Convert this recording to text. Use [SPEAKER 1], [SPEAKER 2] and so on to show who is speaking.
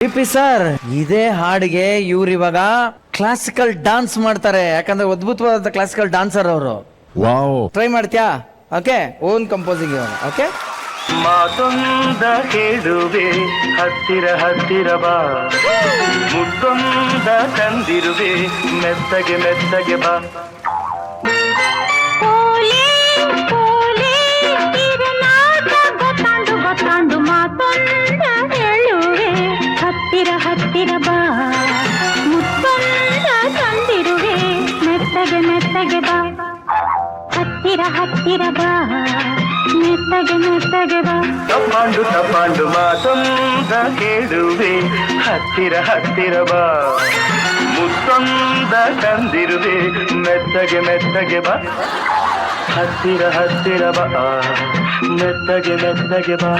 [SPEAKER 1] P sir, ಇದೇ ಹಾಡಿಗೆ ಇವ್ರು ಇವಾಗ ಕ್ಲಾಸಿಕಲ್ ಡಾನ್ಸ್ ಮಾಡ್ತಾರೆ. ಯಾಕಂದ್ರೆ ಅದ್ಭುತವಾದ ಕ್ಲಾಸಿಕಲ್ ಡಾನ್ಸರ್ ಅವರು.
[SPEAKER 2] ವಾವ್,
[SPEAKER 1] ಟ್ರೈ ಮಾಡ್ತೀಯಾ? Okay, own composing. ಓಕೆ,
[SPEAKER 3] ಮಾತೊಂದ ಕೇಳುವೆ ಹತ್ತಿರ ಹತ್ತಿರ ಬಾ, ಮುತ್ತೊಂದ ತಂದಿರುವೆ ಮೆತ್ತಗೆ ಮೆತ್ತಗೆ ಬಾ.
[SPEAKER 4] ಗೊತ್ತಾಂಡು ಮಾತೊಂದ ಹೇಳುವೆ ಹತ್ತಿರ ಹತ್ತಿರ ಬಾ, ಮುತ್ತೊಂದ ತಂದಿರುವೆ ಮೆತ್ತಗೆ ಮೆತ್ತಗೆ ಬಾ, ಹತ್ತಿರ ಹತ್ತಿರ ಬಾ, ಮೆತ್ತಗೆ ಮೆತ್ತಗೆ ಬಾ.
[SPEAKER 3] ತಪ್ಪಾಂಡು ತಪ್ಪಾಂಡು ಮಾತೊಂದ ಕೇಳುವೆ ಹತ್ತಿರ ಹತ್ತಿರ ಬಾ, ಮುತ್ತೊಂದ ತಂದಿರುವೆ ಮೆತ್ತಗೆ ಮೆತ್ತಗೆ ಬಾ, ಹತ್ತಿರ ಹತ್ತಿರ ಬಾ, ಮೆತ್ತಗೆ ಮೆತ್ತಗೆ ಬಾ.